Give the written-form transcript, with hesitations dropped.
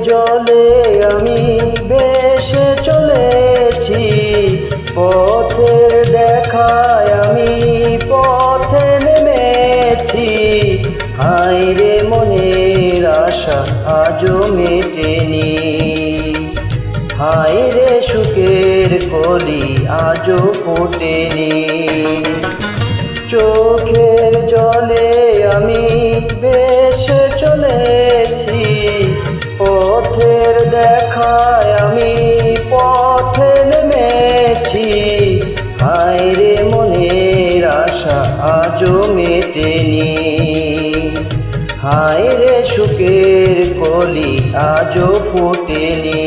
জলে আমি ভেসে চলেছি, পথের দেখায় আমি পথে নেমেছি। হায় রে মনের আশা আজও মেটেনি, হায় রে সুখের কলি আজও ফোটেনি। চোখের জলে আমি ভেসে চলেছি, পথের দেখায় আমি পথে নেমেছি। হায় রে মনের আশা আজও মেটেনি, হায় রে সুখের কলি আজও ফোটেনি।